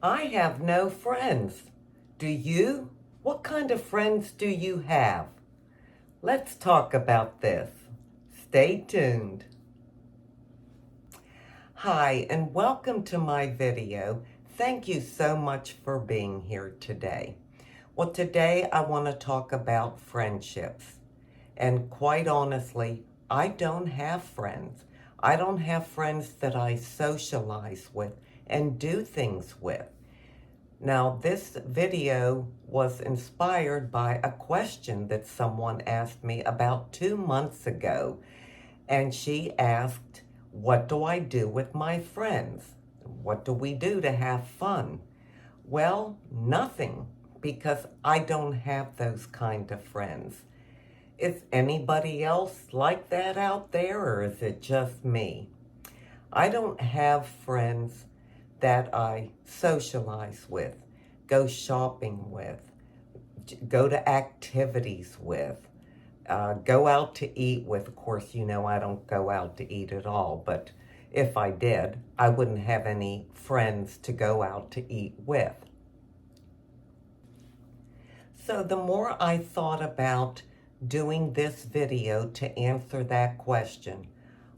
I have no friends. Do you? What kind of friends do you have? Let's talk about this. Stay tuned. Hi, and welcome to my video. Thank you so much for being here today. Well, today I want to talk about friendships. And quite honestly, I don't have friends. I don't have friends that I socialize with and do things with. Now, this video was inspired by a question that someone asked me about 2 months ago. And she asked, what do I do with my friends? What do we do to have fun? Well, nothing, because I don't have those kind of friends. Is anybody else like that out there, or is it just me? I don't have friends that I socialize with, go shopping with, go to activities with, go out to eat with. Of course, you know I don't go out to eat at all, but if I did, I wouldn't have any friends to go out to eat with. So the more I thought about doing this video to answer that question,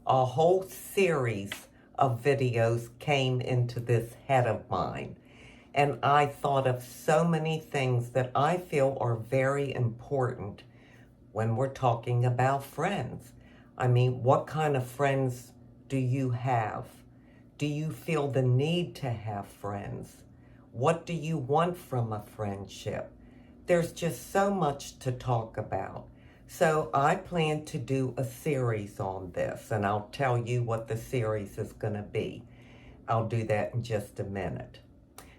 a whole series of videos came into this head of mine. And I thought of so many things that I feel are very important when we're talking about friends. I mean, what kind of friends do you have? Do you feel the need to have friends? What do you want from a friendship? There's just so much to talk about. So I plan to do a series on this, and I'll tell you what the series is going to be. I'll do that in just a minute.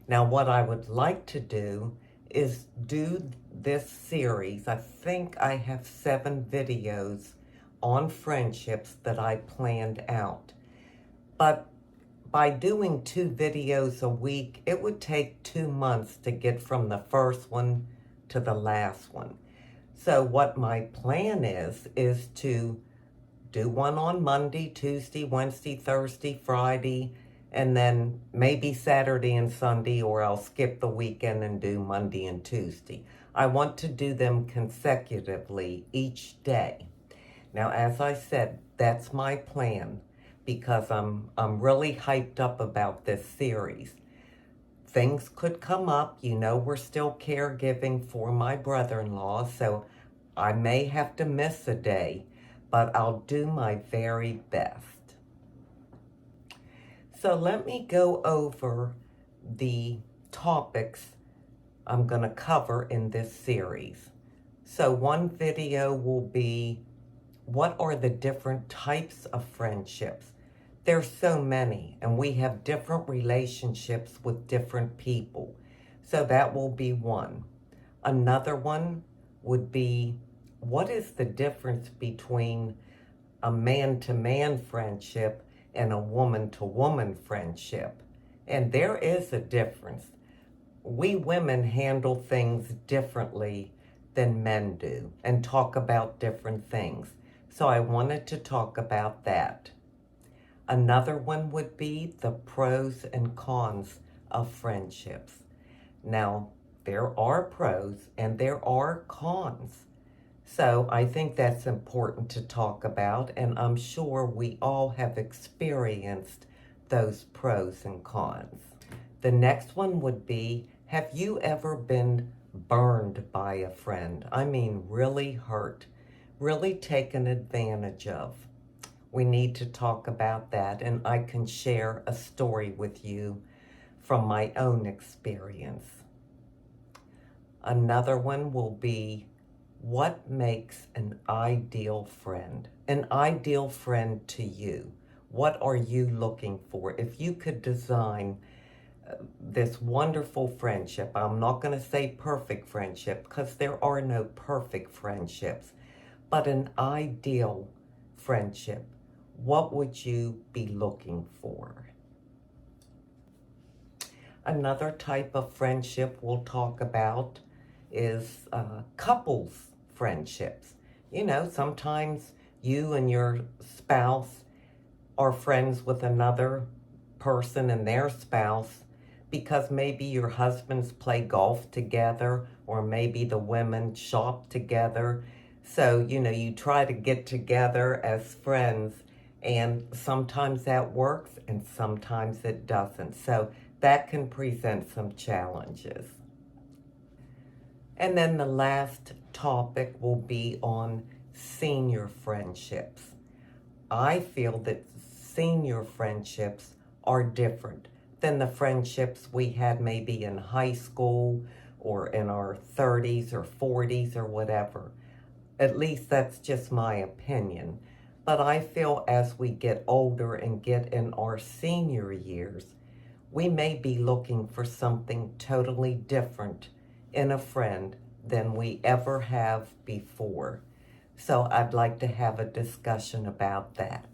Now, what I would like to do is do this series. I think I have 7 videos on friendships that I planned out. But by doing 2 videos a week, it would take 2 months to get from the first one to the last one. So what my plan is to do one on Monday, Tuesday, Wednesday, Thursday, Friday, and then maybe Saturday and Sunday, or I'll skip the weekend and do Monday and Tuesday. I want to do them consecutively each day. Now, as I said, that's my plan because I'm really hyped up about this series. Things could come up. You know, we're still caregiving for my brother-in-law, so I may have to miss a day, but I'll do my very best. So let me go over the topics I'm going to cover in this series. So one video will be, what are the different types of friendships? There's so many, and we have different relationships with different people. So that will be one. Another one would be, what is the difference between a man-to-man friendship and a woman-to-woman friendship? And there is a difference. We women handle things differently than men do and talk about different things. So I wanted to talk about that. Another one would be the pros and cons of friendships. Now, there are pros and there are cons. So I think that's important to talk about, and I'm sure we all have experienced those pros and cons. The next one would be, have you ever been burned by a friend? I mean, really hurt, really taken advantage of. We need to talk about that, and I can share a story with you from my own experience. Another one will be, what makes an ideal friend? An ideal friend to you. What are you looking for? If you could design this wonderful friendship, I'm not going to say perfect friendship because there are no perfect friendships, but an ideal friendship, what would you be looking for? Another type of friendship we'll talk about is couples friendships. You know, sometimes you and your spouse are friends with another person and their spouse, because maybe your husbands play golf together, or maybe the women shop together. So, you try to get together as friends, and sometimes that works and sometimes it doesn't. So that can present some challenges. And then the last topic will be on senior friendships. I feel that senior friendships are different than the friendships we had maybe in high school or in our 30s or 40s or whatever. At least that's just my opinion. But I feel as we get older and get in our senior years, we may be looking for something totally different in a friend than we ever have before. So I'd like to have a discussion about that.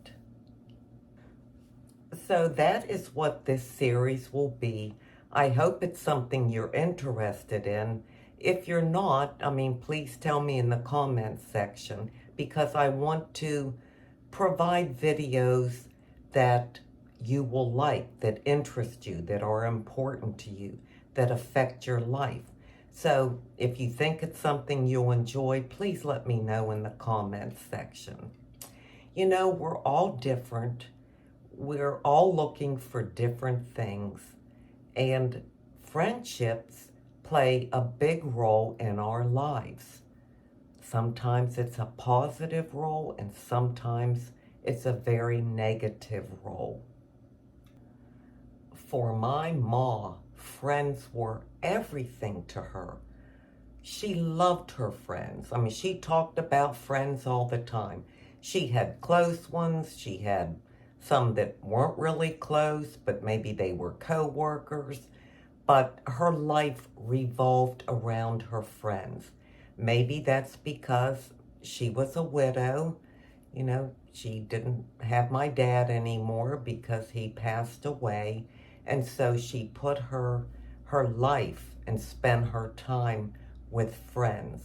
So that is what this series will be. I hope it's something you're interested in. If you're not, please tell me in the comments section, because I want to provide videos that you will like, that interest you, that are important to you, that affect your life. So if you think it's something you'll enjoy, please let me know in the comments section. We're all different. We're all looking for different things, and friendships play a big role in our lives. Sometimes it's a positive role, and sometimes it's a very negative role. For my ma, friends were everything to her. She loved her friends. She talked about friends all the time. She had close ones. She had some that weren't really close, but maybe they were co-workers. But her life revolved around her friends. Maybe that's because she was a widow. She didn't have my dad anymore because he passed away. And so she put her life and spent her time with friends.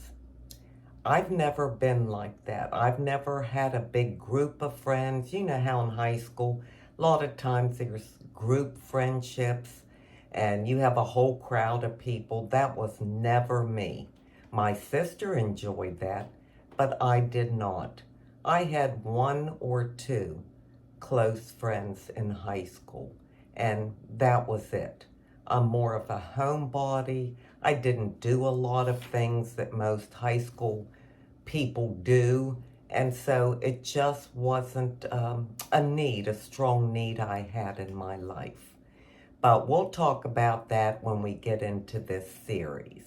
I've never been like that. I've never had a big group of friends. You know how in high school, a lot of times there's group friendships and you have a whole crowd of people. That was never me. My sister enjoyed that, but I did not. I had one or two close friends in high school, and that was it. I'm more of a homebody. I didn't do a lot of things that most high school people do, and so it just wasn't a strong need I had in my life. But we'll talk about that when we get into this series.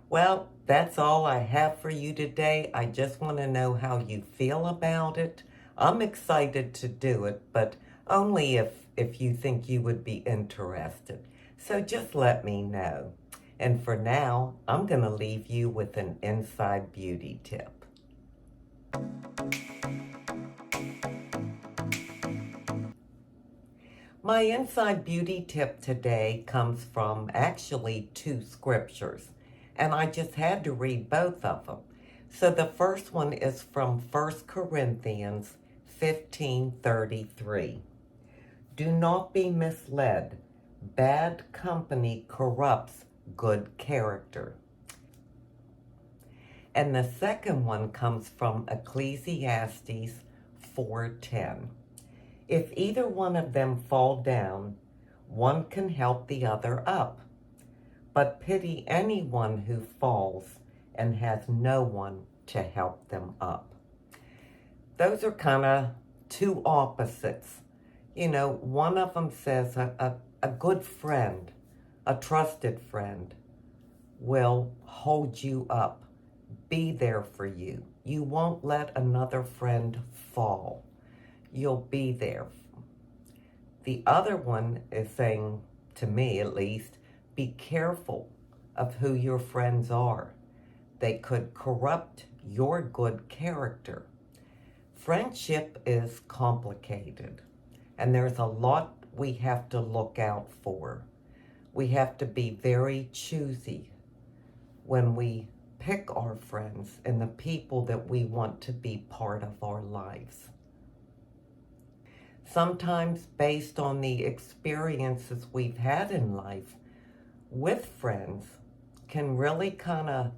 Well, that's all I have for you today. I just want to know how you feel about it. I'm excited to do it, but only if you think you would be interested. So just let me know. And for now, I'm going to leave you with an inside beauty tip. My inside beauty tip today comes from actually two scriptures, and I just had to read both of them. So the first one is from 1 Corinthians 15:33. Do not be misled. Bad company corrupts good character. And the second one comes from Ecclesiastes 4:10. If either one of them fall down, one can help the other up. But pity anyone who falls and has no one to help them up. Those are kind of two opposites. One of them says a good friend, a trusted friend, will hold you up, be there for you. You won't let another friend fall. You'll be there. The other one is saying, to me at least, be careful of who your friends are. They could corrupt your good character. Friendship is complicated, and there's a lot we have to look out for. We have to be very choosy when we pick our friends and the people that we want to be part of our lives. sometimes based on the experiences we've had in life with friends, can really kind of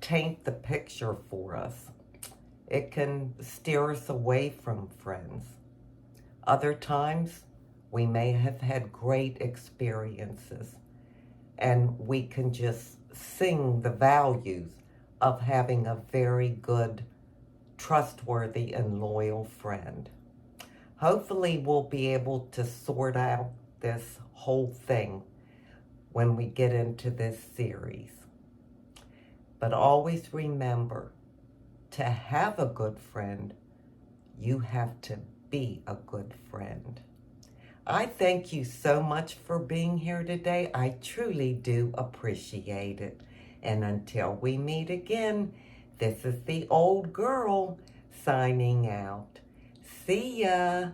taint the picture for us. It can steer us away from friends. Other times, we may have had great experiences, and we can just sing the values of having a very good, trustworthy, and loyal friend. Hopefully, we'll be able to sort out this whole thing when we get into this series. But always remember, to have a good friend, you have to be a good friend. I thank you so much for being here today. I truly do appreciate it. And until we meet again, this is the old girl signing out. See ya.